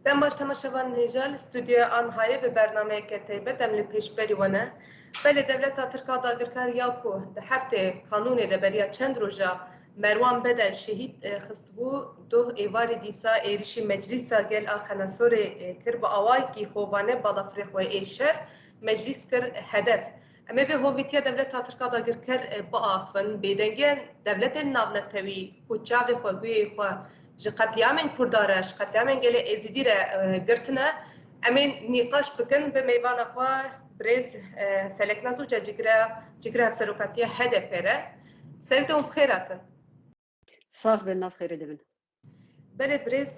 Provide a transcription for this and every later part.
دم باش تماشاvan هێژە li stûdyoya Anhayê bi bernameyeke taybet em li pêşberî wane. Belê Devleta Tirka dagirkar ya ku di heftê kanûnê de beriya çend roja Merwan Bedel şehîd xistibû, doh êvarê dîsa êrişî meclîsa gel a Xenesorê kir bi awayekî hovane balafirê xwe ê şer meclîs kir hedef. Em ê vê hovîtiya Devleta Tirka dagirkar biaxivin, bêdengiyên devletên navnetewî ku çavê xwe guyê xwe ji qetliyamên Kurda re, ji qetliyamên gelê Êzidî re girtine, em ê nîqaş bikin bi mêvana xwe birêz Feleknaz û Cigira Hevserokatiya HDP re. Serê û bixêr hatin. Sağ bin, nav xêrê dibin. Belê birêz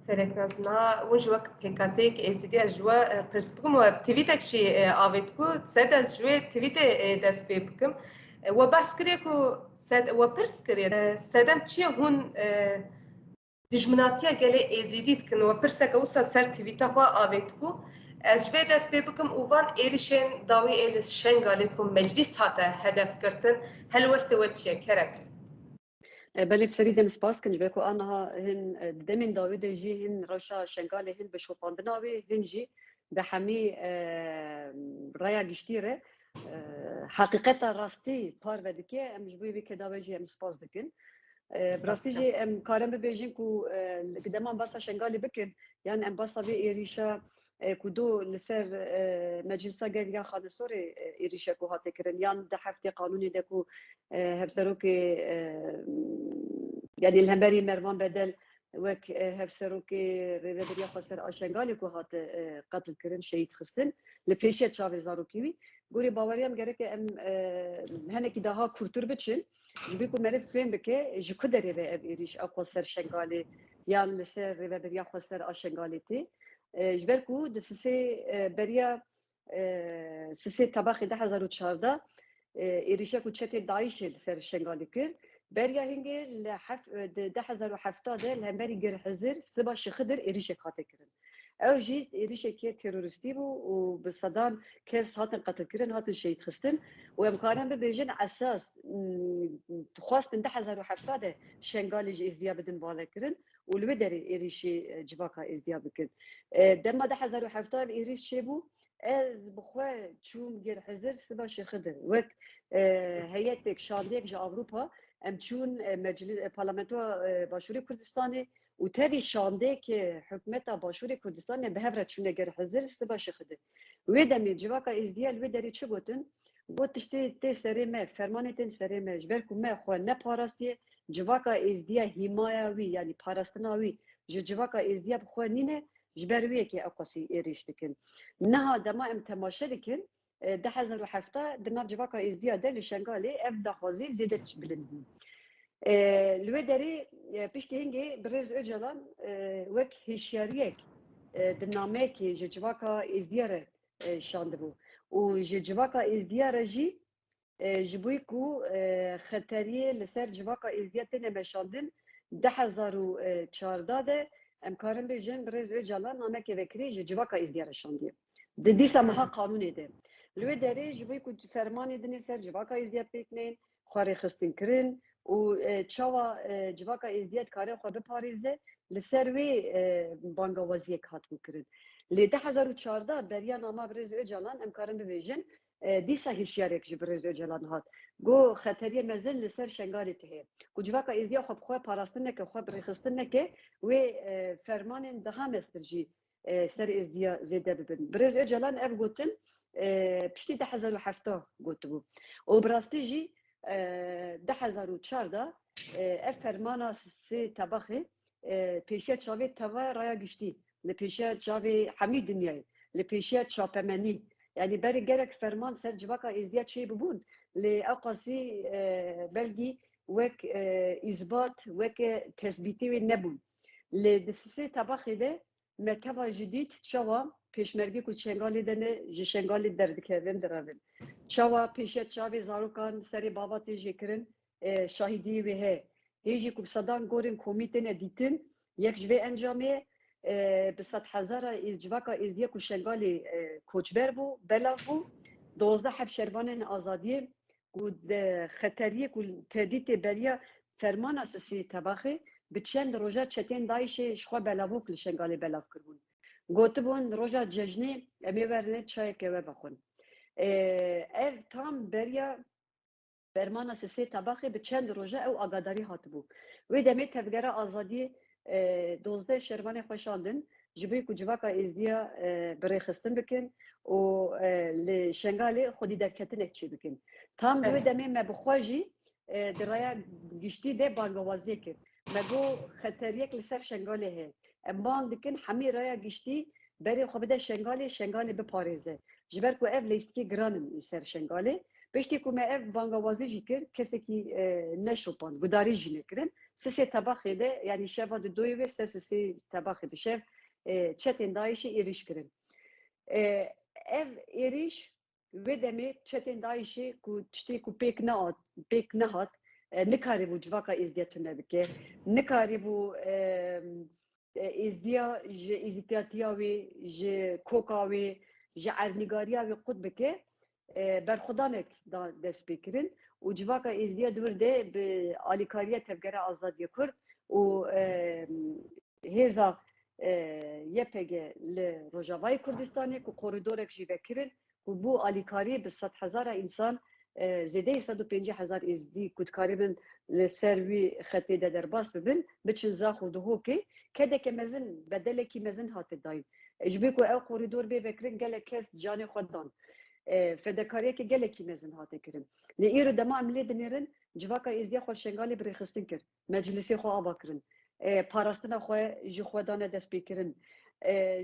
Feleknaz niha hûn ji wek PKK'yek Êzidî ez ji we pirs bikim we twîtek jî avê dikû sed ez ji wê twîtê dest pê bikim. We behs kiriye ku we pirs kiriye sedem çi ye hûn dijminatiya gelê Êzidî dikin we pirseke wisa ser twîta xwe avê dikû. Ez ji vê dest pê bikim û van êrişên dawî ê li Şengalê ku meclîs hate hedef girtin helwestê we çi ye kerek? Belê serî dem spas kin ji vê ku aniha hin demên dawî de jî hin reşa Şengalê hin bi şopandina wê hin jî bi hemî raya giştî re heqîqeta rastî parve dike em ji bo vê kedavê jî em spas dikin. Birastî jî em karin bibêjin ku deman basa Şengalê bikin yan em basa vê êrîşa ku do li ser meclîsa gel ya Xanesorê êrîşa ku hate kirin yan di heftê qanûnê de ku hevserokê yani li hemberî Mervan Bedel wek hevserokê rêveberiya xwe ser a Şengalê ku hate qetil kirin şehîd xistin li pêşiya çavê zarokî wî gorî baweriyam gerek em hinekî daha kurtur biçin ji bî ku meriv fêm bike ji ku derê ve ev êrîş a xwe ser Şengalê yan li ser rêveberiya xwe ser a Şengalê tê ji ber ku di sisê beriya sisê tebaxê 2014 êrişa ku çetê Daişê li ser Şengalê kir beriya hingê li 2017 de li hemberî Girhizir Siba Şixidir êrişek hate kirin. Ew jî êrişekê terorîstî bû û bi sedan kes hatin qetilkirin hatin şehîd xistin û em karin bibêjin esas dixwastin 2017 de Şengalê ji êzdiya bidin balekirin û li wê derê êrişî civaka êzdiya bikin. Dema 2017 êrîş çêbû ez bi xwe çûm Girhizir Siba Şixidir wek heyetek şandiyek ji Avrupa em çûn meclis parlamentoya Başûrê Kurdistanê û tevî şandeke hikûmeta Başûrê Kurdistanê bi hev re çûne Girhizir Siba Şixidir. Wê demê civaka êzdiya li wê derê çi gotin? Got tiştê tê serê me, fermanê tên serê me ji ber ku me xwe neparastiye civaka êzdiya hîmaya wî yani parastina wî ji civaka êzdiya bi xwe nîne ji ber wê yekê ew qasî êrîş dikin. Niha dema em temaşe dikin 2017 di nav civaka êzdiya de li Şengalê ev daxwazî zêde bilind bû. Li wê derê piştî hingê Birêz Öcalan wek hişyariyek di nameyekê ji civaka êzdiya re şandibû û ji civaka êzdiya re jî ji bo ku xeteriyê li ser civaka êzdiya têne meşandin 2014 de em karin bêjin Birêz Öcalan namekê vekirî ji civaka êzdiya re şandiye. Di dîsa meha qanûnê de. Li wê derê ji bo ku fermanê dinê ser civaka êzdiya pêknên xwarê xistin kirin û çawa civaka êzdiya dikare xwe biparêze li ser wê banga weziyek hatbû kirin. Lê 2014 beriya nama Birêz Öcalan em karin bibêjin dîsa hişyarek ji Birêz Öcalan hat. Got xeteriye mezin li ser Şengalê tê heye. Ku civaka êzdiya xwe bi xwe parastin neke, xwe birêxistin neke wê fermanên daha mestir jî ser êzdiya zêde bibin. Birêz Öcalan ev gotin piştî 2017 gotibû. û bi rastî jî 2014 ev fermana sê tebaxê pêşiya çavê teva raya giştî li pêşiya çavê hemî dinyayê li pêşiya çapemenî yani berê gerek ferman ser civaka êzdiya çê bibûn lê ew qasî belgî wek îzbat weke tespîtê wê nebûn. Lê di sisê tebaxê de me teva jî dît çawa pêşmergî ku Şengalê de ne ji Şengalê derdikevin diravin. Çawa pêşiya çavê zarokan serê babatê jê kirin şahîdiyê wê heye. Hê jî ku sedan gorên komî têne dîtin yek ji vê encamê bi sed hezara civaka êzdiya ku Şengalê koçber bû, belav bû, 12 hevşervanên azadiyê ku xeteriyê ku tedîtê beriya fermana sisê tebaxê بچند روزا چتین دایشه شخوا بلاوک لشنگالی بلاف کربون گوتبون روزا ججنی امی ورنه چای که بخون ev tam berya bermana sesê tabaxê bi çend roja ew agadarî hatibû. Wê demê tevgera azadiyê 12 şervanê xweşandin ji bo ku civaka êzdiya birêxistin bikin û li Şengalê xwedî derketinek çê bikin. Tam li wê demê me bi xwe jî di raya giştî de bangewaziyê kir. Me got xeteriyek li ser Şengalê heye. Em bang dikin hemî raya giştî berê xwe bide Şengalê, Şengalê biparêze. Ji ber ku ev lêstikê giranin li ser Şengalê, piştî ku me ev bangewazî jî kir, kesekî neşopan, gudarî jî nekirin. Sisê tebaxê de, yani şeva di doyê wê ser sisê tebaxê bi şev çetên Daişê êriş kirin. Ev êriş wê demê çetên Daişê ku tiştê ku pêk nehat, nikarîbû civaka êzdiya tune bike, nikarîbû êzdiya ji êzîtiyatiya wê, ji koka wê, ji ernîgariya wê qut bike, berxwedanek dest pê kirin û civaka êzdiya diwir de bi alîkariya tevgera Azadiya Kurd û hêza YPG li Rojavayê Kurdistanê ku koridorek jî vekirin û bû alîkarî bi 100,000 însan zêdeyî 150,000 êzdî ku dikaribin li ser wî xetê de derbas bibin, biçin zax û dihokê, kedeke mezin, bedelekî mezin hate dayîn. Ji bo ku ew koridor bê vekirin gelek kes canê xwe dan. Fedakariyekê gelekî mezin hate kirin. Li îro dema em lê dinêrin civaka êzdiya xwe Şengalê birêxistin kir. Meclisê xwe ava kirin. Parastina xwe ji xwe dane dest pê kirin.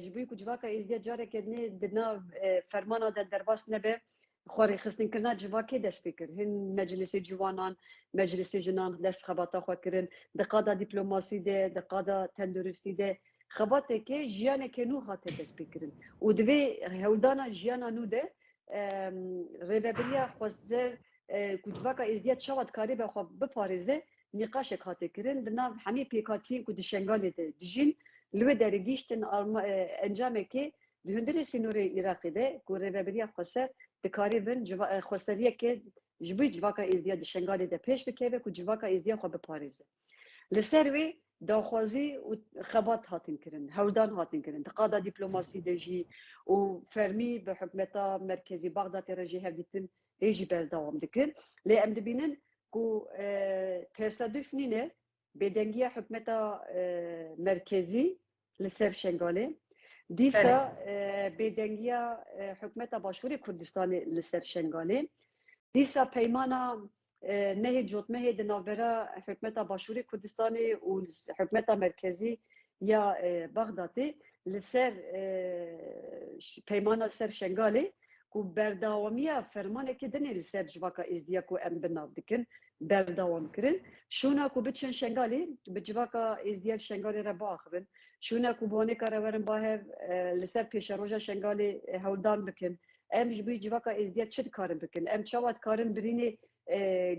Ji bo ku civaka êzdiya careke nê di nav fermana de derbas nebe xwe rêxistinekirina civakê dest pê kir. Hin meclisê ciwanan, meclisê jinan dest xebata xwe kirin. Di qada dîplomasî de, di qada tenduristî de xebateke jiyaneke nû hate dest pê kirin. û divê hewldana jiyana nû de rêveberiya xwezer ku civaka êzdiya çawa dikarî be xwe biparêze nîqaşek hate kirin di nav hemî pêkhatiyên ku di Şengalê de dijîn li wê derê gîştin encamekê di hundirê sînorê Iraqê de ku rêveberiya xweser dikarîbin xweseriyekê ji bo civaka êzdiya di Şengalê de pêş bikeve ku civaka êzdiya xwe biparêze. Li ser wê daxwazî û xebat hatin kirin, hewldan hatin kirin. Di qada dîplomasî de jî û fermî bi hikûmeta merkezî Baxdadê re jî hevdîtin hê jî berdewam dikin. Lê em dibînin ku tesadüf nîne bêdengiya hikûmeta merkezî li ser Şengalê, dîsa bêdengiya hikûmeta Başûrê Kurdistanê li ser Şengalê, dîsa peymana nehê cotmehê di navbera hikûmeta Başûrê Kurdistanê û hikûmeta merkezî ya Baxdadê li ser peymana ser Şengalê ku berdawamiya fermanekê dinê li ser civaka êzdiya ku em binav dikin berdawam kirin. Şûna ku biçin Şengalê bi civaka êzdiya Şengalê re biaxivin. Şûna ku bonêka re werin bahev li ser pêşeroja Şengalê hewldan bikin. Em ji bo civaka êzdiya çi dikarin bikin? Em çawa dikarin birînê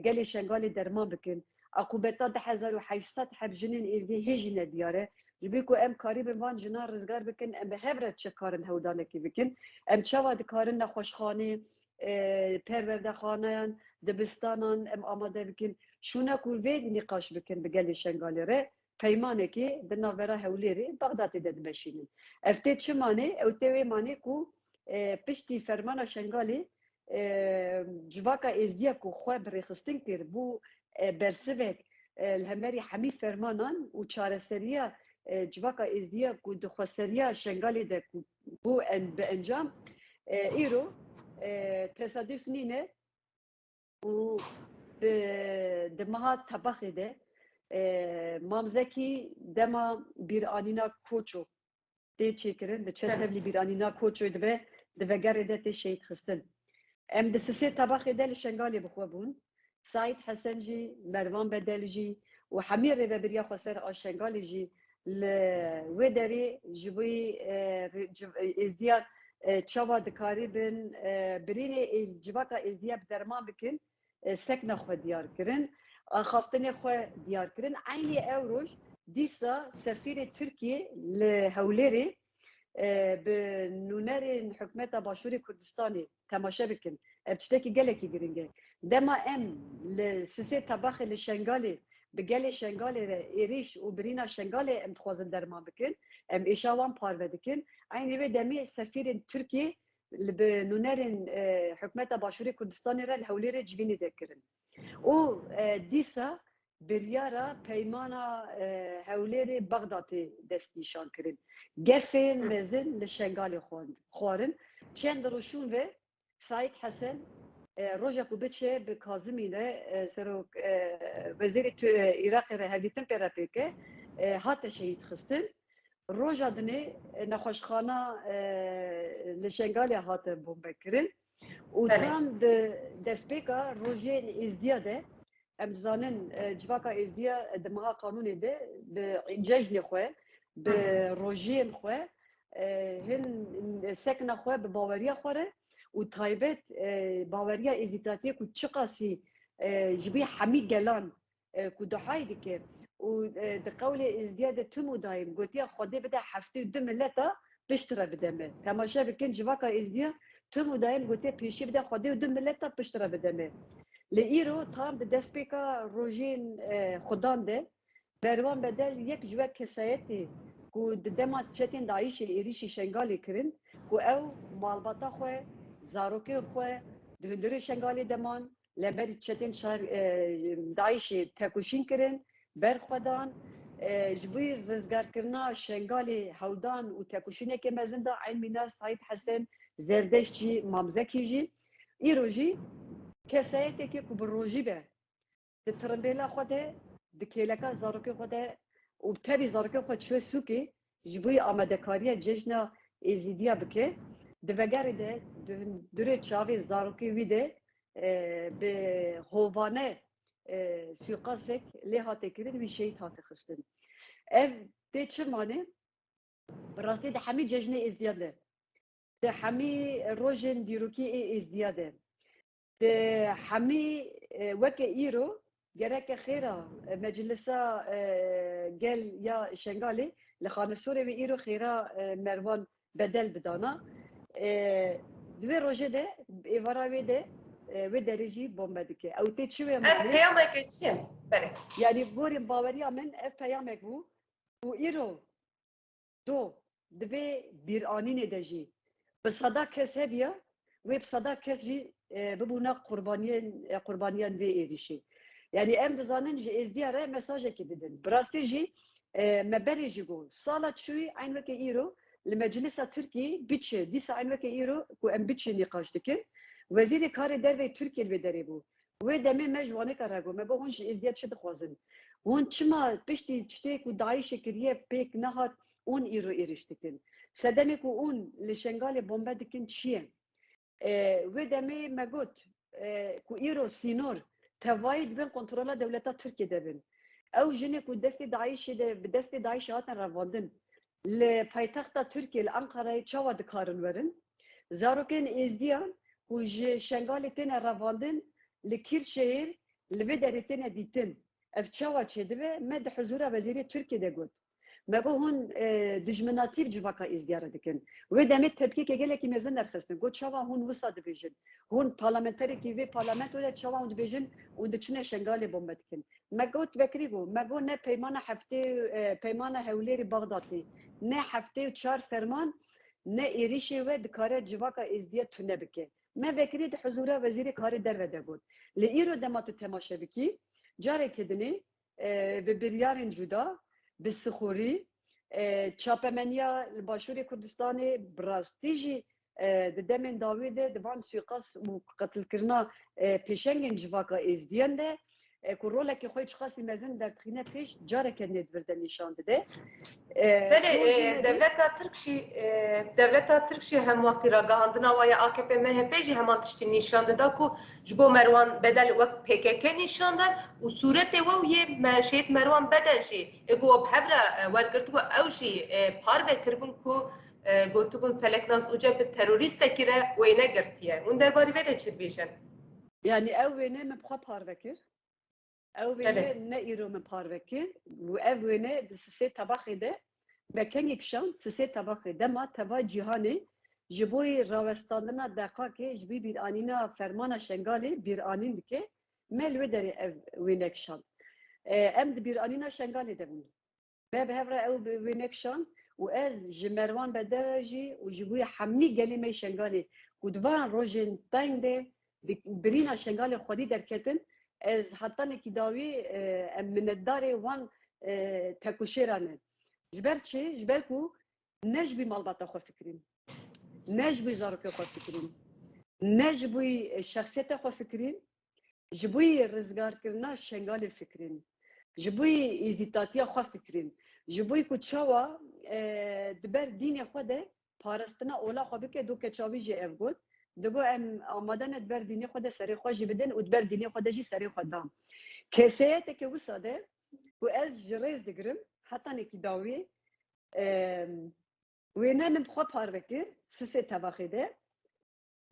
gelê Şengalê derman bikin. Aqubeta 1800 hevjinên êzdî hê jî nediyar e. Ji bo ku em karîbin van jinan rizgar bikin, em bi hev re çi karin hewldanekê bikin. Em çawa dikarin nexweşxanê, perwerdexaneyan, dibistanan em amade bikin. Şûna ku vê nîqaş bikin bi gelê Şengalê re, peymanekê di navbera Hewlêrê, Baxdadê de dimeşînin. Ev tê çi manê? Ew tê wê manê ku piştî fermana Şengalê civaka êzdiya ku xwe birêxistin kir bû bersivek li hemerî hemî fermanan û çareseriya civaka êzdiya ku di xweseriya Şengalê de ku bû bi encam îro tesadüf nîne û di meha tebaxê de mamzekî dema bîranîna Koço tê çêkirin, di çesevlî bîranîna Koçoyê dibe di vegerê de tê şehîd xistin. Em di sisê tebaxê de li Şengalê bixwe bûn. Saîd Hesen jî, Mervan Bedel jî û hemî rêveberiya xweser a Şengalê jî li wê derê ji bo êzdiya çawa dikarîbin birînê civaka êzdiya bi derman bikin, sekna xwe diyar kirin, axaftinê xwe diyar kirin. Aynî ew roj dîsa sefîrê Tirkiye li Hewlêrê bi nûnerên hikûmeta Başûrê Kurdistanê temaşe bikin. Ev tiştekî gelekî giring e. Dema em li sisê tebaxê li Şengalê bi gelê şengalê re êriş û birîna şengalê em dixwazin derman bikin, em êşa wan parve dikin. Aynı vê demê sefîrên Tirkiye li bi nûnerên hikûmeta Başûrê Kurdistanê re li Hewlêrê civînê de kirin. û dîsa biryara peymana Hewlêrê Bexdatê dest nîşan kirin. Gefên mezin li şengalê xwarin. Çend rûşûn ve Saîd Hesen roja ku biçe bi Kazimî de serok wezîrê Iraqê re hevdîtin pê re pêke hate şehîd xistin. Roja dinê nexweşxana li şengalê hate bombekirin. û tam di destpêka rojên êzdiya de em dizanin civaka êzdiya di meha qanûnê de bi cejnê xwe bi rojiyên xwe hin sekina xwe bi baweriya xwe re û taybet baweriya êzîtatiyê ku çi qasî ji bî hemî gelan ku dihayê dike û di qewlê êzdiya de tim û daîm gotiya Xwedê bide heftê û du milleta piştre bide me. Temaşe bikin civaka êzdiya tim û daîm gotiya pêşî bide Xwedê û du milleta piştre bide me. Li îro tam di destpêka rojên xudan de berwan bedel yek ji we kesayetê ku di dema çetên Daişê êrişî şengalê kirin ku ew malbata xwe, zarokên xwe di hundirê şengalê deman leberî çetên Daişê tekuşîn kirin, berxwedan ji bo rizgarkirina şengalê hewldan û tekuşînekê mezin de eyn mîna Saîd Hesen Zerdeşt jî mamzekî jî îro jî kesayeteke ku bi rojî be di tirimbêla xwe de di kêleka zarokê xwe de û tevî zarokê xwe çiwe sûkê ji bo amedekariya cejna êzîdiya bike di vegerê de di hundirê çavê zarokê wî de bi hovane suîqasek lê hate kirin wî şehîd hate xistin. Ev tê çi mane? Bi rastî di hemî cejnê êzdiya de di hemî rojên dîrokî êzdiya de di hemî weke îro gereke xêra meclisa gel ya şengalê li Xanesorê ve îro xêra mervan bedel bidana. Di vê rojê de êvara wê de wê derê jî bombe dike. Ew tê çi wê Ev peyameke çi ye? Belê. Yani gorên baweriya min ev peyamek bû û îro do divê bîranînê de jî bi seda kes hebiya wê bi seda kes jî bibûna qurbaniyan vê êrişê. Yani em dizanin ji êzdiya re mesajekê didin. Bi rastî jî me berê jî got. Sala çûyî eyn weke îro li Meclisa Tirkiyê biçe dîsa eyn weke îro ku em biçe nîqaş dikin. Wezîrê Karê Derve Tirkiye li vê derê bû. Wê demê me ji wanê re got. Me got hûn ji êzdiya çi dixwazin. Hûn çima piştî tiştê ku Daişê kiriye pêk nehat hûn îro êriş dikin. Sedemê ku hûn li şengalê bombe dikin çi ye? Wê demê me got ku îro sînor tevayî dibin kontrola dewleta Tirkiye de bin. Ew jinê ku destê Daişê de bi destê Daişê hatin revandin li paytexta Tirkiye li Enqereyê çawa dikarin werin? Zarokên êzdiyan ku ji şengalê têne revandin li Kîrşehîr li vê derê têne dîtin. Ev çawa çêdibe me di huzûra wezîrê Tirkiye de got. Me got hûn dijminatî civaka êzdiyara dikin. Wê demê tepkîkê gelekî mezin derxistin. Got çawa hûn wisa dibêjin. Hûn parlamenterekî vê parlamentoyê de çawa hûn dibêjin û diçine şengalê bombe dikin. Me got vekirî got. Me got ne peymana heftê peymana Hewlêrê Bexdatê ne heftê û çar ferman ne êrişê we dikare civaka êzdiya tune bike. Me vekirî di huzûra wezîrê Karê Derve de got. Li îro dema tu temaşe bikî carekê dinê bi biryarên cuda bi sixorî çapemeniya li Başûrê Kurdistanê bi rastî jî di demên dawê de di van suîqas û qetilkirina pêşengên civaka êzdiyan de ku rolekê xwe çi qasî mezin derdixîne pêş careke nêdivir de nîşan dide. Belê devleta Tirk jî hem wextî ragihandina waya AKP MHP jî heman tiştî nîşan dida ku ji bo Merwan Bedel wek PKK nîşan dan û sûretê we yê şehîd Merwan Bedel jî got hevra wergirtibû ew jî parve kiribûn ku gotibûn Feleknaz Uca bi terorîstekî re wê negirtiye. Hûn derbarî vê de çi dibêjin? Yani ew wêne min xwe parve kir. Ew wêne ne îro min parve kir û ev wêne di sisê tebaxê de bekengek şan sisê tebaxê dema teva cîhanê ji bo rawestandina deqakê ji bî bîranîna fermana şengalê bîranîn dike me li wê derê ev wênek şan. ام دبیرانینا شنگالی دبون به هفره او بینکشان و از جمروان بدرجی و جبوی حمی گلیمه شنگالی و دوان روژن تنگ برینا شنگال خودی درکتن از حتی نکی داوی مندار وان تکوشیرانه جبر چه؟ جبر کو نجبی مالباتا خو فکرین نجبی زارکه خو فکرین نجبی شخصیت خو فکرین جبوی رزگار کرنا شنگال فکرین جبوی ازیتاتیا خو فکرین جبوی کو چاوا دبر دین خوده پارستنا اولا خو بکه دو کچاوی جه افگود دبو ام آمادن دبر دینی خود سری خوشی بدن و دبر دینی خود جی سری خودم کسیت که وساده و از جریز دگرم حتی نکی داوی و نه من بخوا پار بکر سه طبقه ده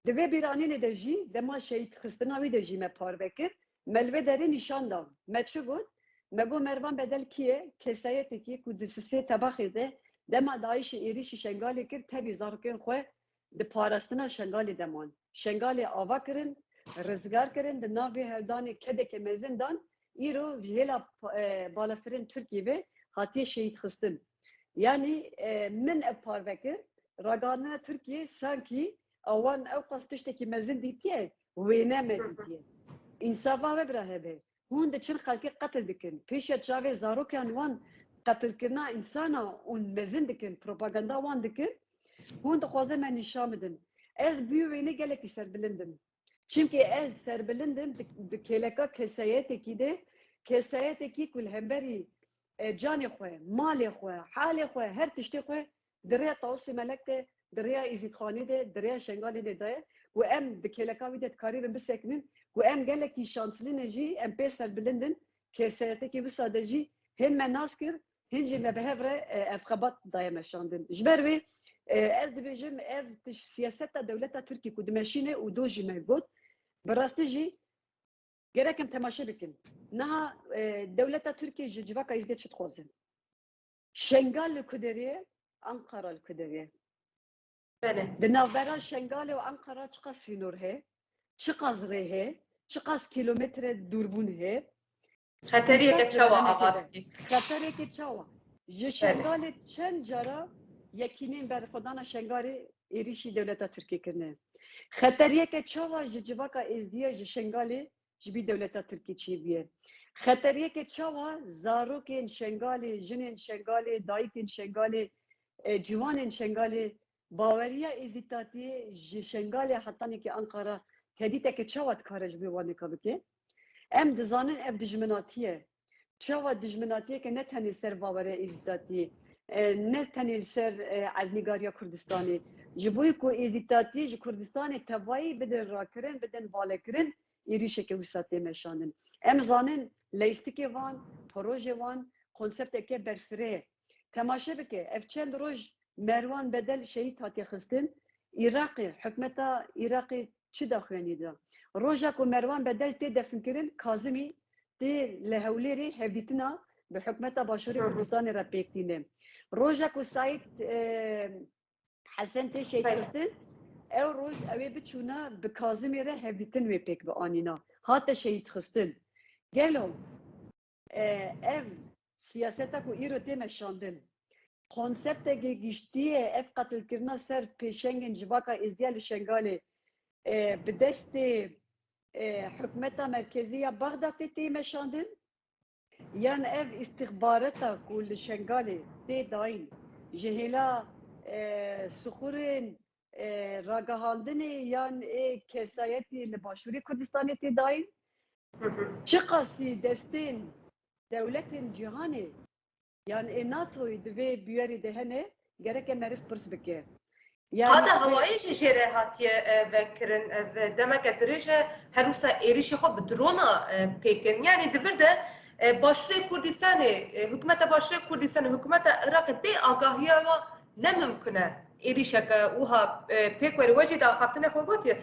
دوی بیرانی ندجی دما شهید خستناوی دجی ما پار بکر ملوه داره نشان دام مچه بود مگو مروان بدل کیه کسیت کی کود سه طبقه ده دما دایش ایریش شنگالی کر تبی زارکن خو د پاراستنا شنگالی دمان شنگالی آوا کرن رزگار کرن د ناوی هردان کده که مزندان ایرو ویلا بالافرین ترکیه به هاتی شهید خستن yani min ev parvekir ragana Türkiye sanki avan ev qastişteki mezin ditiye wene me ditiye insava ve brahebe hun de çin xalki qatl dikin peşe çave zarokyan wan qatl kirna insana un mezin dikin propaganda wan dikin hun de xwaze me nişan bidin ez büyü wene gelek serbilindim çünkü ez serbilindim bi keleka kesayeteki de kesayeteki kul hemberi جانی خواه، مالی خواه، حالی خواه، هر تشتی خواه دریا تاوسی ملکه، دریا ایزیدخانی ده، دریا شنگالی ده دایه و ام دکیلکاوی ده کاری بم بسکنن و ام گلکی شانسلی نجی ام پیسر بلندن که سیاته کی بساده جی هن من ناس کر هنجی مبهفره افخبات دایه مشاندن جبر وی از دبیجم اف سیاست دولت ترکی کدمشینه و دو جی مرگود براستی جی گرکم تماشا بکن نه دولت ترکیه جوکا ازدیت شد خوزن شنگال کدریه انقره کدریه بله بنابرای شنگال و انقره چقدر سینور هه چقدر ره چقدر کیلومتر دوربون هه خطریه که چوا آباد کی خطریه که چوا شنگال چند جارا یکینین بر خدانا شنگاری ایریشی دولت ترکیه کنه خطریه که چوا جوکا ازدیت شنگالی جبی دولت ترکیه چی بیه خطریه که چاوا زاروکین شنگالی جنین شنگالی دایکین شنگالی جوانین شنگالی باوریه ازیتاتی شنگالی حتی که انقره هدیته که چاوا تکارج بیوانی که ام دزانن اب دجمناتیه چاوا دجمناتیه که نه تنی سر باوریه ازیتاتی نه تنی سر علنگاریا کردستانی جبوی کو ازیتاتی ج کردستانی تبایی بدن راکرین بدن والکرین ایریشه که وساته مشانن ام زانن لیستیکی وان پروژه وان کنسپت که برفره تماشا بکه اف چند روز مروان بدل شهید هاتی خستن عراقی حکمتا عراقی چی داخوانی دا روزا کو مروان بدل تی دفن کرن کاظمی تی لهولیری هفدیتنا به حکمتا باشوری کردستان را پیکتینه روزا کو سایت حسن تی شهید خستن او روز اوی بچونا به کاظمی را هفدیتن وی پیک به آنینا هات شهید خستن گلو ev siyasete ku îro tê meşandin konsepteke giştiye ev qatilkirina ser pêşengên civaka êzdiya li Şengalê bi destê hikûmeta merkezî ya Baxdadê tê meşandin yan ev istixbareta ku li Şengalê tê dayîn ji hêla sixurên ragihandinê yan kesayetê li Başûrê Kurdistanê tê dayîn çi qasî destên devletin cihanê yani NATO'yu divê biyerî de hene gereke merif pirs bike. Hada havayê jî jê re hatiye vekirin demek dirêje her wisa êrişê xwe bi drona pêkin yani divir de Başûrê Kurdistanê hikûmeta Başûrê Kurdistanê hikûmeta Iraqê bê agahiya wa nemimkin e êrişeke wiha pêk werî we jî daxaftinê xwe gotiye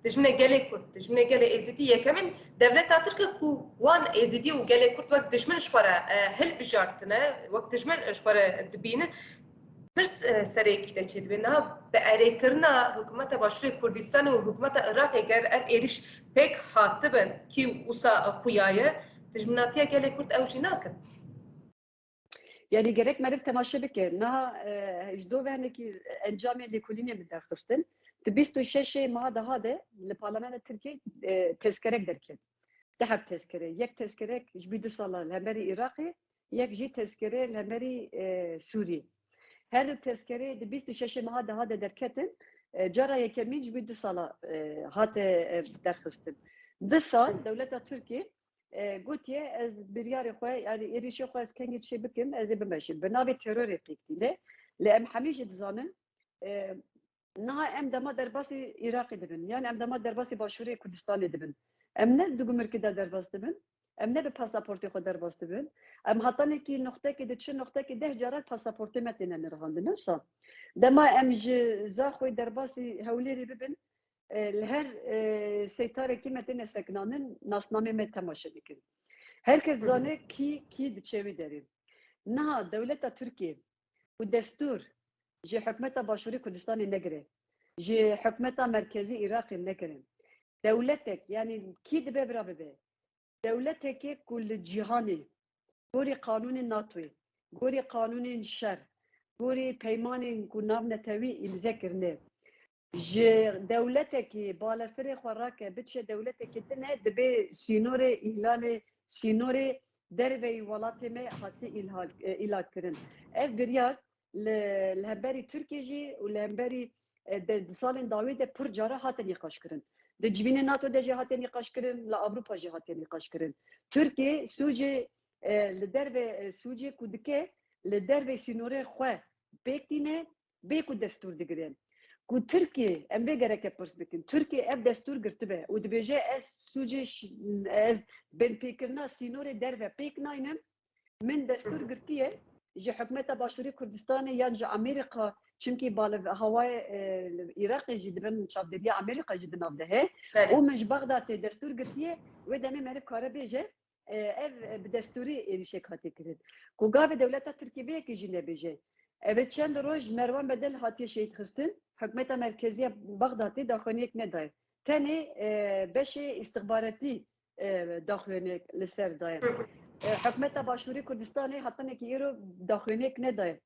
dijminê gelê Kurd, dijminê gelê êzîdî yekemin devleta Tirk ku wan êzîdî û gelê Kurd wek dijmin ji xwe re hilbijartine, wek dijmin ji xwe re dibînin پرس سرێکی دەچێت بێنە بە ئەرێکردنا حکوومەتە باشووری کوردستان و حکوومەتە عێراقی گەر ئەم ئێریش پێک هاتبن کی وسا خویایە دژمناتیە gelê Kurd ew jî nakin. Yani gerek merif temaşe bike. Naha ji dovenekî encamê lêkolînê min derxistin. Di 26 maha daha de li Parlamenta Tirkiye tezkerek derket. Dehek tezkere. Yek tezkerek ji bî 2 sala li hemberî Iraqê, yek jî tezkere li hemberî Sûriyê. Her du tezkerê di 26 maha daha de derketin. Cara yekemîn ji bî 2 sala hate derxistin. 2 sal Dewleta Tirkiye gotiye ez biryarê xwe yani êrişê xwe ez kengî çê bikim ez ê bimeşim. Bi navê terorê pêktîne li em hemî jî dizanin niha em dema derbasî Iraqê dibin. Yani em dema derbasî Başûrê Kurdistanê dibin. Em ne du gumirkî de derbas dibin. Em ne bi pasaportê xwe derbas dibin. Em hetanekî noxtekê di çi noxtekê 10 carar pasaportê me têne nirxandin. Newsa dema em ji za xwe derbasî Hewlêrê bibin li her seytarekî me têne sekinanin nasnamê me temaşe dikin. Herkes zane kî diçe wî derê. Niha Dewleta Tirkiye û destûr ji hikûmeta Başûrî Kurdistanê negire. Ji hikûmeta merkezî Iraqê nekire. Dewletek yani kî dibe bira bibe. Dewletekê ku li cîhanê gorî qanûnên NATOyê, gorî qanûnên şer, gorî peymanên ku nav netewî îmze kirine. Ji dewletekî balafirê xwe rake biçe dewletekî din e dibe sînorê îhlalê sînorê derveyî welatê me hatî îhlal kirin. Ev biryar li hemberî Tirkiye jî û li hemberî di salên dawî de pir cara hatin nîqaş kirin. Di civînê NATO de jî hatin nîqaş kirin, li Avrupa jî hatin nîqaş kirin. Tirkiye sûcê li derve sûcê ku dike li dervê sînorê xwe pêk dîne bê ku destûr digire. Ku Tirkiye em bê gereke pirs bikin. Tirkiye ev destûr girtibe û dibêje ez sûcê ez binpêkirina sînorê derve pêk nayînim min destûr girtiye ji hikûmeta Başûrî Kurdistanê yan ji Amerîka çimkî hewayê Iraqê jî dibin çavdêriya Amerîka jî di nav de he û min ji Bexdatê destûr girtiye wê demê meriv kare bêje ev bi destûrî êrişek hatî kirin. Ku gavê dewleta Tirkiye bêyekî jî nebêje. Evê çend roj Merwan Bedel hatiye şehîd xistin. Hikûmeta merkeziya Bexdatê daxuyaniyek nedaye. Tenê beşê istihbaratî daxuyanek li ser daye. Hikûmeta Başûrî Kurdistanê hatanekî îro daxuyanek nedaye.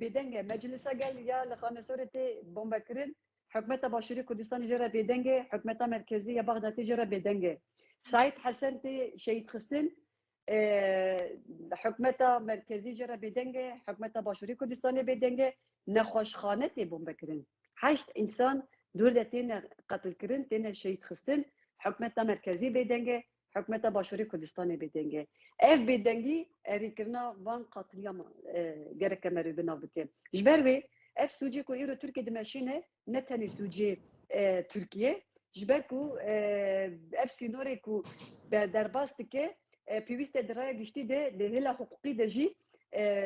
Bêdenge meclisa gel ya li Xanesorê tê bombekirin. Hikûmeta Başûrî Kurdistanê jê re bêdenge, hikûmeta merkezî ya Bexdatê jê re bêdenge. Saîd Hesen tê şehîd xistin. Hikûmeta merkezî jê re bêdenge, hikûmeta Başûrî Kurdistanê bêdenge, nexweşxane tê bombekirin. 8 însan dûr de têne qetilkirin, têne şehîd xistin. Hikûmeta merkezî bêdenge, hikûmeta Başûrî Kurdistanê bêdenge. Ev bêdengî erîkirina van qatiliyan gereke merî binav bike. Ji ber wê ev sûcê ku îro Tirkiye dimeşîne ne tenê sûcê Tirkiye, ji ber ku ev sînorê ku derbas dike pêwîst e di raya giştî de di hêla hiqûqî de jî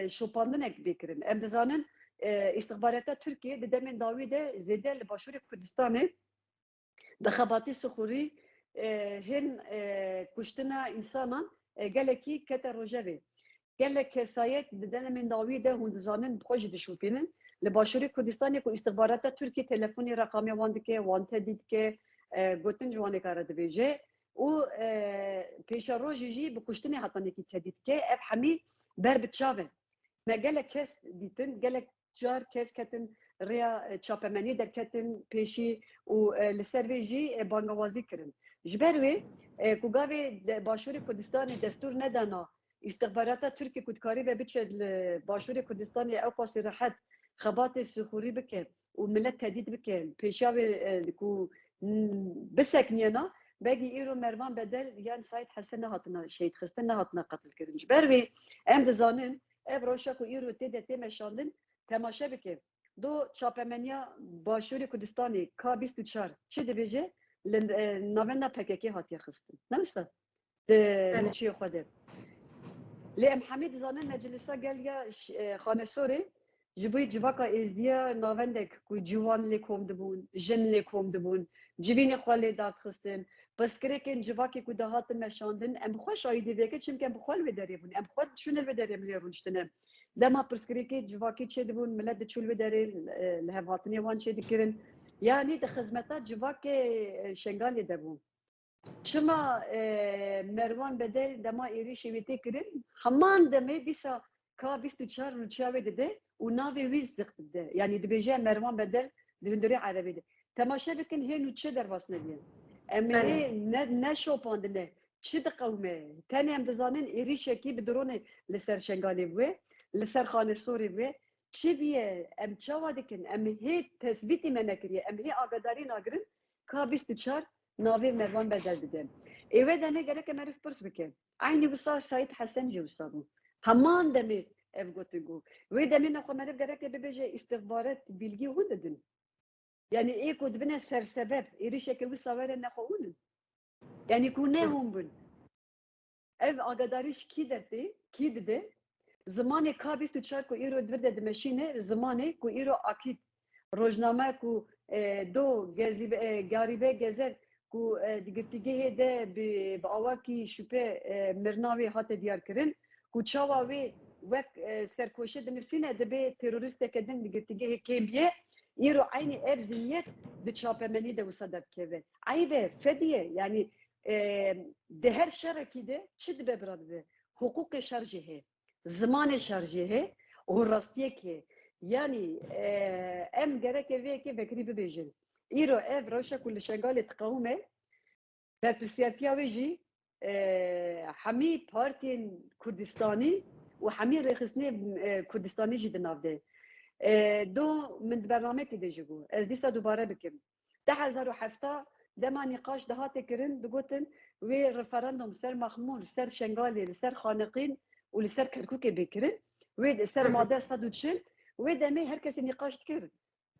şopandinek bêkirin. Em dizanin istihbarata Tirkiye di demên dawî de zêde li Başûrê Kurdistanê di xebatî sixûrî hin kuştina însanan gelekî kete rojevê. Gelek kesayet di demên dawî de hûn dizanin xwe jî dişopînin. Li Başûrê Kurdistanê ku istihbarata Tirkiye telefonê reqamê wan dike, wan tedî dike, gotin ji wanê kare dibêje. û pêşa rojê jî bi kuştinê hatanekî tedî dike. Ev hemî ber bi çav e. Me gelek kes dîtin, gelek car kes ketin rêya çapemenî derketin pêşî û li ser vê jî bangewazî kirin. Ji ber wê ku gavê Başûrê Kurdistanê destûr nedana istihbarata Tirkiye ku dikarîbe biçe li Başûrê Kurdistanê ew qasî rehet xebatê sixûrî bike û millet tedît bike pêşa wê ku bisekniyena belki îro Mervan Bedel yan Saîd Hesen nehatina şehîd xistin nehatina qetilkirin. Ji ber wê em dizanin ev roşa ku îro tê de tê meşandin temaşe bike. Do çapemeniya Başûrê Kurdistanê K24 çi dibêje li navenda PKK hatiye xistin. Ne wisa? Li çiyê xwe de. Lê em hemî dizanin meclisa gel ya Xanesorê ji bo civaka êzdiya navendek ku ciwan lê kom dibûn, jin lê kom dibûn, civînê xwe lê daxistin, piskirêkên civakê ku dahatin meşandin, em xweş aîdî veke çimkî em bi xwe li vê derê bûn, em xwe çûne li vê derê milî rûniştine. دما پرسکریکی جواکی چه دبون ملت چول بداری لهواتنی وان چه دکرن یعنی د خدمتا جواکی شنگالی دبون چما مروان بدل دما ایری شویتی کرن همان دمه دیسا کا 24 روچاوی دده و ناوی ویز زخت ده یعنی دبیجه مروان بدل دهندری عربی ده تماشا بکن هنو چه در واسنه بیان اما نه شوپاندنه چه دقومه تانی هم دزانن ایری شکی بدرونه لسر شنگالی بوه لسر خانه سوری بوه چه بیه ام چاوا دکن ام هی تثبیتی منه کریه ام هی آگاداری ناگرن کا 24 ناوی مروان بدل دیدم. ایوه دنه گره که معرف پرس بکن. عینی بسا سعید حسن جو بسابون. همان دمی اف گوتگو. وی دمی نخو معرف گره که ببیجه استخبارات بیلگی هو دادن. یعنی ای کود بنا سر سبب. ایری شکل بساوره نخو اونن. یعنی کونه هم بون. اف آگاداریش کی درتی؟ کی بده؟ زمانی کابیست و چار کو ایرو درده دمشینه زمانی کو ایرو اکید. روزنامه کو دو گاریبه گزر کو دیگرتیگه ده به آواکی شوپه مرناوی هات دیار کرن کو چاواوی وک سرکوشه دنفسینه دبی تروریست کدن دیگرتیگه کیمبیه ایرو عینی اب زنیت ده چاپمنی ده وصدق کهوه عیبه فدیه یعنی ده هر شرکی ده چی ده ببراده حقوق شرجه زمان شرجه و راستیه که یعنی ام gerek evi ki bekri bibêjin. İro ev roşa ku li şengalê tiqawme berpirsiyartiya wê jî hemî partiyên Kurdistanî û hemî rêxistinê Kurdistanî jî di nav de. Do min di bernamekê de jî bû. Ez dîsa dubare bikim. 2007 dema nîqaş dihatê kirin digotin wê referandum ser Maxmûr, ser Şengalê, li ser Xaneqîn û li ser Kirkûkê bêkirin. Wê ser made 140 و دمی هر کسی نقاش کرد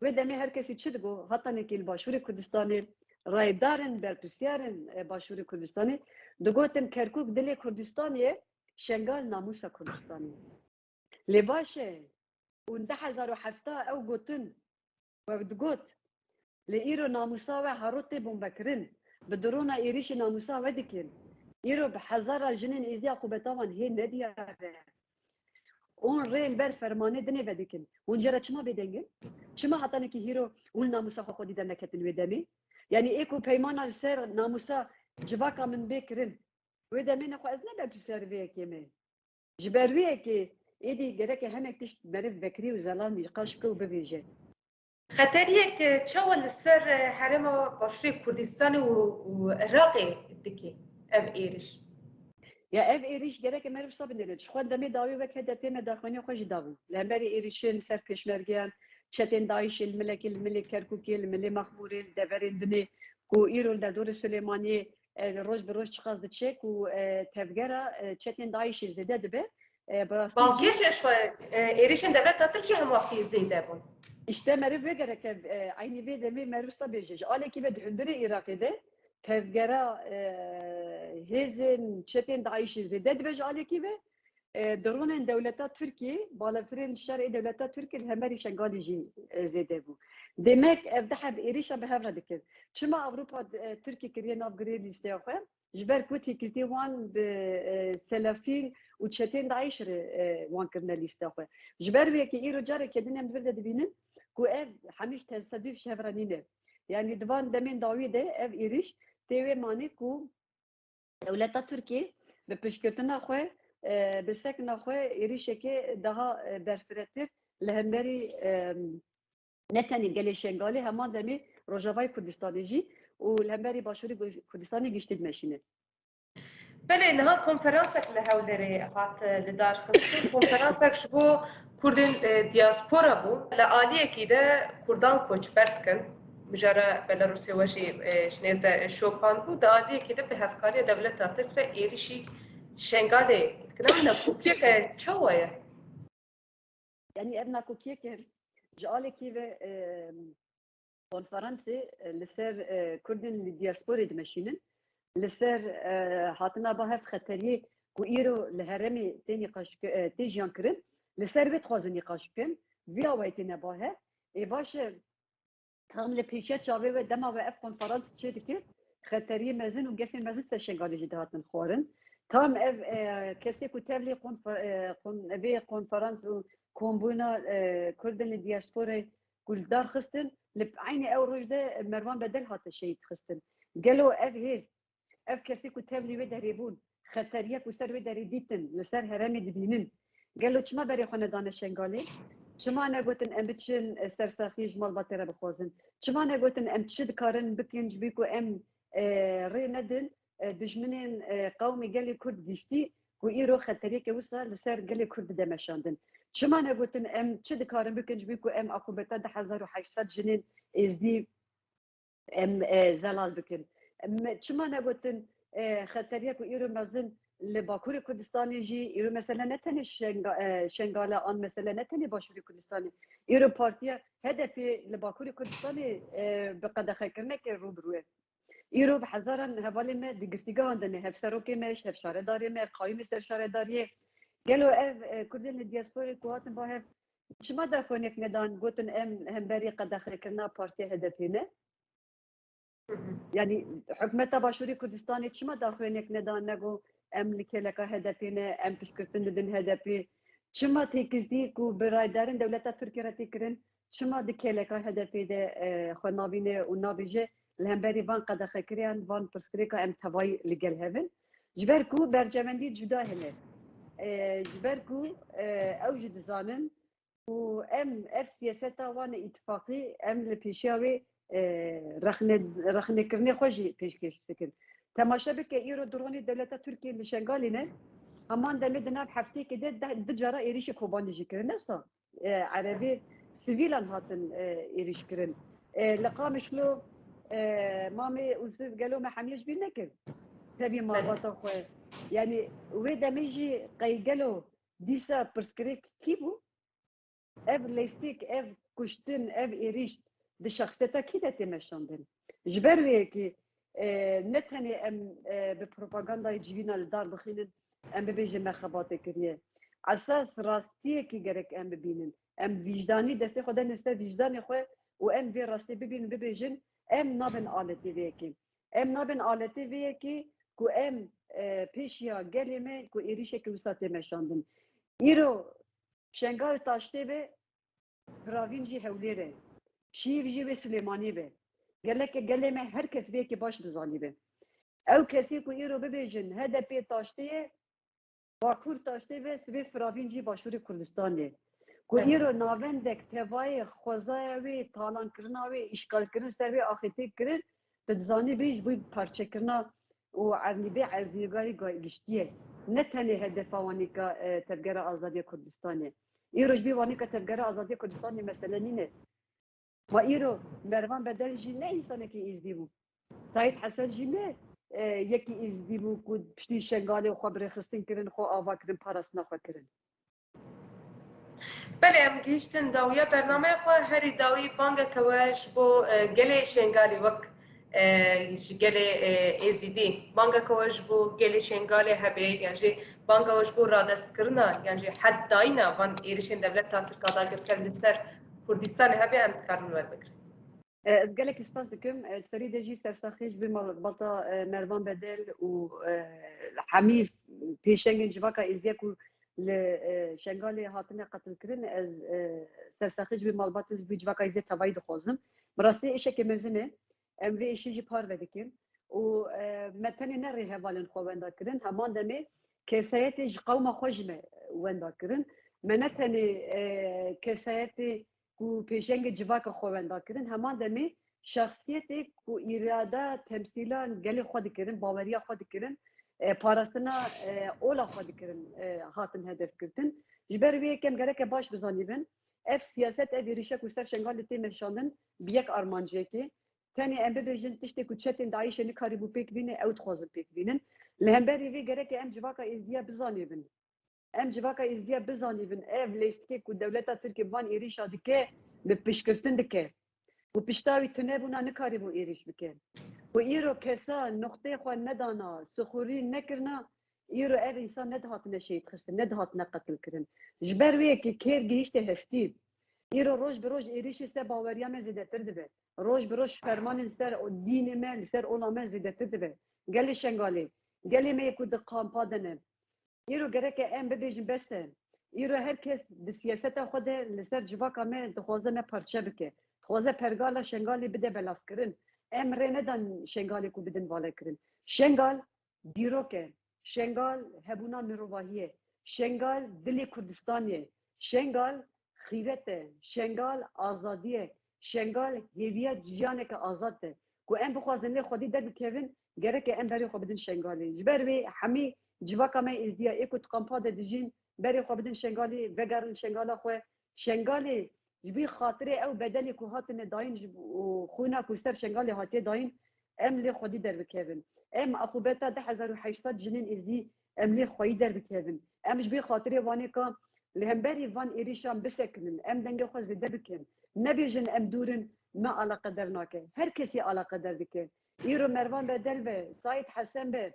و دمی هر کسی چی دگو حتی نکیل باشور کردستانی رایدارن برپسیارن باشور کردستانی دگوتن کرکوک دل کردستانیه شنگال ناموسا کردستانی لباشه اون 2007 او گوتن و دگوت لایرو ناموسا و هاروت بومبکرن بدرونا ایریش ناموسا و دکن ایرو به هزار جنین ازدیا قوبتاوان هی ندیاره اون ریل بر فرمانه دنه بدکن اونجا چما بدنگن چما حتی نکی هیرو اون ناموسا خودی در نکتن ودمی یعنی ایکو پیمان سر ناموسا جواکا من بکرن ودمی نخو از نه بپسر وی کیمه جبرویه که ایدی گرک همه تشت برف بکری و زلال میقاش کو ببیجه خطریه که چاول سر حرم باشوری کردستان و عراقی دکی ام ایرش یا ev êriş gerek merv sabine xwe demê dawî veke de tême daxwanî xwe jî dabû li hemberî êrişên ser pêşmergeyan çetên Daişê li milekê li milê Kerkûkê li milê Maxmûrê li deverên dinê ku îro li derdorê Silêmaniyê roj bi roj çiqas diçe ku tevgera çetên Daişê zêde dibe balkêşê xwe êrişên devleta Tirkiye hemwaqtî zêde bûn İşte merv ve gerek aynı vê demê merv sabêje ji alekî ve di hundirê Iraqê de tevgera hêzên çetên Daişê zêde dibe ji alekî ve درونên dewleta Tirkiye balafirên şerê dewleta Tirkiye li hemerî şengalî jî zêde bû. Demek ev daha bi êrişa bi hev re dikir. Çima Ewropa Tirkiye kiriye navgirê lîsteya xwe ji ber ku têkiltî wan bi selafîn û çetên Daişê re wan kirine lîsteya xwe. Ji ber wê ki îro carekê din em de dibînin ku ev hemîş tesadüf ji hev re nîne. Yani divan demên dawî de ev êriş tê wê manî ku dewleta Tirkiye bi piştgirtina xwe bi sekina xwe êrişekê daha berfiretir li hemberî ne tenê gelê Şengalê heman demê Rojavayê Kurdistanê jî û li hemberî Başûrê Kurdistanê giştî dimeşîne. Belê niha konferansek li Hewlêrê hat li darxistin konferansek ji bo Kurdên diaspora bû li aliyekî de Kurdan koçber dikin bijara Belarusê we jî ji nêz de şopan bû di aliyekî de bi hevkariya dewleta Tirk re êrişî Şengalê dikin em nekokiyeke çawa ye Yani ev nakokiyeke ji alekî ve konferansê li ser Kurdên li diasporê dimeşînin li ser hatina ba hev xeteriyê ku îro li herêmê tê jiyan kirin li ser vê dixwazin nîqaş bikin vîya wê têne ba hev ê baş e tam li pêşiya çavê ve dema ve ev konferans çê dikir xeteriyê mezin û gefên mezin ser Şengalê jî dihatin xwarin Tam ev kesti ku tevli konferans u kombuna Kurdin diaspora kuldar xistin li aynı ev rojde Mervan Bedel hatta şehit xistin. Gelo ev hez ev kesti ku tevli ve deribun xeteriye ku ser ve deridîtin li ser heremê dibînin. Gelo çima berê xwe nedane şengalê? Çima negotin em biçin sersaxî ji malbatê re bixwazin? Çima negotin em çi dikarin bikin ji bî ku em rê nedin dijminên qewmê gelê Kurd giştî ku îro xeteriyeke wisa li ser gelê Kurd bide meşandin. Çima negotin em çi dikarin bikin ji bî ku em akubeta 1800 jinên êzdî em zelal bikin. Çima negotin xeteriye ku îro mezin li Bakurê Kurdistanê jî îro mesela ne tenê şengala an mesela ne tenê Başûrê Kurdistanê. Îro partiya HDP li Bakurê Kurdistanê bi qedexekirinekê rûbirû ye. îro bi hezaran hevalê me di girtîgehan de ne hevserokê me ji hevşaredarê me qayîmê ser şaredariyê gelo ev Kurdên li diasporê ku hatin bahev çima daxwanek nedan gotin em hemberî qedexekirina partiya HDP ne? Yani hükümeta Başûrê Kurdistanê çima daxwanek nedan nego em li kêleka HDP ne em piştgirtin didin HDP çima têkirtî ku biraydarên dewleta Tirkiye re têkirin çima di kêleka HDP de xwe navîne û nabêje li hemberî van qedexekiriyan van pirsgirêka em tevayî li gel hevin ji ber ku bercevendî cuda hene ji ber ku ew jî dizanin û em ev siyaseta wan îtifaqî em li pêşiya wê rexnêkirinê xwe jî pêşkêş dikin. Temaşe bike îro dronê dewleta Tirkiye li Şengalê ne heman demê di nav hefteyekê de di cara êrişê Kobanî jî kirin evsa erebê sivîlan hatin êriş kirin. Li Qamişlo mamê û gelo me hemîye ji bîr nekir tevî malbata xwe yani wê demê jî qeygelo dîsa pirsgirêk kî bû ev lêstîk ev kuştin ev êriş di şexsiyeta kî de tê meşandin ji ber wê yekî ne tenê em bi propagandayê civîna li dar bixînin em bibêjin me xebatê kiriye esas rastiyekî gerek em bibînin em vîjdanî destê xwe denin ser vîjdanê xwe û em vê rastî bibînin bibêjin em nabin aletê vê yekî em nabin aletê vê yekî ku em pêşiya gelê me ku êrişekî wisa tê meşandin îro şengal taştê ve Piravîn jî hewlêr e şîv jî wê Silêmanî be geleke gelê me herkes vê yekî baş bizanî be ew kesî ku îro bibêjin HDP taştê ye Bakur taştê ve sivê Piravîn jî Başûrê Kurdistanê ku îro navendek tevayê xwezaya wê talankirina wê îşgalkirin ser wê axêtê kirin tu dizanî bê ji bo parçekirina û ernîbê erdîgarî giştiye ne tenê hedefa wanîka tevgera Azadiya Kurdistanê îro ji bî wanîka tevgera Azadiya Kurdistanê mesele nîne ma îro Mervan Bedel jî ne însanekî îzdî bû Saîd Hesen jî ne yekî îzdî bû ku piştî şengalê xwe birêxistin kirin xwe ava kirin parastina xwe kirin Belê em gihîştin dawiya bernameya xwe herî dawî bangekewe ji bo gelê Şengalê wek ji gelê êzîdî bangekewe ji bo gelê Şengalê hebe yan jî banga ji bo radestkirina yan jî heddayîna van êrişên devleta Tirkiye dagirker li ser Kurdistanê hebe em dikarin werbigirin. Ez gelekî spas dikim serî de jî sersaxî ji bî malbata Mervan Bedel û hemî pêşengên civaka êzdiya ku li Şengalê hatine qetilkirin ez sersaxî ji bî malbatê ji bî civaka êzdiya tevayî dixwazim bi rastî îşekê mezin e em vê îşî jî par vedikin û me tenê ne rêhevalên xwe wenda kirin heman demê kesayetê ji qewma xwe jî me wenda kirin me ne tenê kesayetê ku pêşengê civaka xwe wenda kirin heman demê şexsiyetê ku îrada temsîlan gelê xwe dikirin baweriya xwe dikirin parastina ola xwe dikirin hatin hedefkirtin ji ber vê yekem gerek baş bizanîbin ev siyaset ev êrişe ku ser Şengalê tê meşandin bi yek armanciyekê tenê em bibêjin tiştê ku çetên Daişê nikarîbû pêk bîne ew dixwazin pêk bînin li hemberî vê gerek em civaka êzdiya bizanîbin em civaka êzdiya bizanîbin ev lêstikê ku dewleta Tirkiye van êrişa dike bi piştgirtin dike û pişta wî tu nebûna nikarîbû êriş bike û îro kesa noxtê xwe nedana sixûrî nekirina îro ev însan nedihatine şehîd xistin nedihatine qetilkirin ji ber wê yekî kêr gihîştê hestî îro roj bi roj êrişî ser baweriya me zêdetir dibe roj bi roj fermanên ser dînê me li ser ola me zêdetir dibe gelê Şengalê gelê me ku di kampa de ne îro gerek e em bibêjin bese îro herkes di siyaseta xwe de li ser civaka me dixwaze me parçe bike dixwaze pergala şengalê bide belavkirin em rê nedan şengalê ku bidin valekirin şengal dîrok e şengal hebûna mirovahiyê şengal dilê Kurdistanê şengal xîret e şengal azadî ye şengal hêviya ciyaneke azad e ku em bixwazin lê xwedî derbikevin gerek e em berê xwe bidin şengalê ji ber wê hemî civaka me êzdiya ê ku kampa de dijîn berê xwe bidin şengalê vegerin şengala xwe şengalê ji bî xatirê ew bedelê ku hatine dayîn ji xwîna ku ser şengalê hatiye dayîn em lê xwedî derbikevin em aqubeta 2008 jinên êzdî em lê xwedî derbikevin em ji bî xatirê wanê ka li hemberî van êrîşan bisekinin em dengê xwe zêde bikin nebêjin em dûrin me alaqedar nake her kesî alaqedar dike îro Mervan Bedel ve Said Hesen be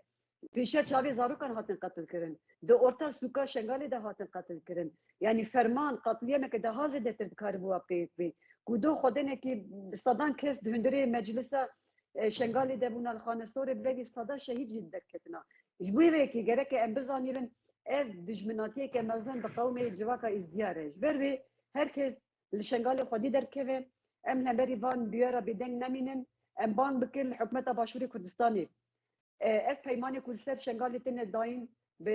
pêşa çavê zarokan hatin qetil kirin di orta sûka şengalê de hatin qetil kirin yani ferman qetiliyemeke daha zêdetir dikaribû pêk bê ku do xwedenekî sedan kes di hundirê meclisa şengalê de bûna li xanesorê vegî seda şehîd jî derketina ji bo vêkî gerek e em bizanîrin ev dijminatiyeke mezin di qewmê civaka îzdiyar e ji ber wê herkes li şengalê xwedî derkeve em hemberî van bûyera bêdeng nemînin em bang bikin li hikûmeta Başûrê Kurdistanê ev peymanê ku li ser şengalê têne dayîn bi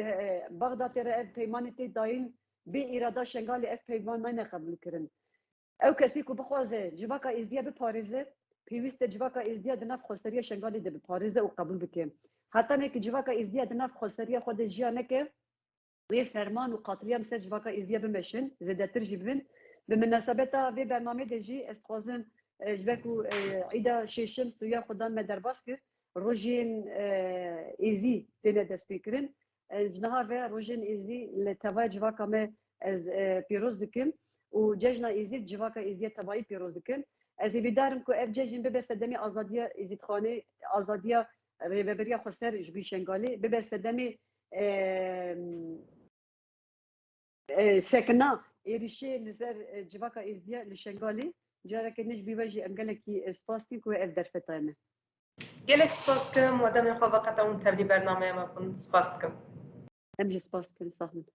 Baxdatê re ev peymanê tê dayîn bê îrada şengalê ev peyman nayne qebûl kirin ew kesî ku bixwaze civaka êzdiya biparêze pêwîst e civaka êzdiya di nav xwesteriya şengalê de biparêze û qebûl bike hetanekî civaka êzdiya di nav xwesteriya xwe de jiya neke wê ferman û qatiliya ser civaka êzdiya bimeşin zêdetir jî bibin bi minasebeta vê bernamê de jî ez dixwazim ji ber ku îda şêşim suya xwedan me derbas kir rojên êzî têne destpêkirin ji niha ve rojên êzî li tevaya civaka me ez pîroz dikim û cejna êzî civaka êziya tevayî pîroz dikim ez ê bîdarim ku ev cejin bibe sedemê azadiya êzîdxanê azadiya rêveberiya xweser ji bî şengalê bibe sedemê sekina êrişê li ser civaka êzdiya li şengalê carekê nij bîve jî em gelekî spas dîn ku ev derfeta me gelek spas dikim û demê xwe veqeta hûn tevlî bernameya me bûn spas dikim em jî spas dikin sağ olun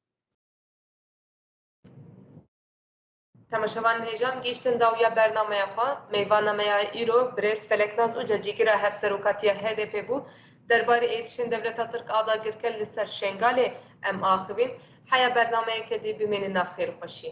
Temaşevan hêjam gîştin dawiya bernameya xwe mêvanemeya îro Birêz Feleknaz û cecîgira hevserokatiya HDP bû derbarê êrişên Devleta Tirk adagirker li ser şengalê em axivîn heya bernameyeke dî bimênin nav xêrxweşî.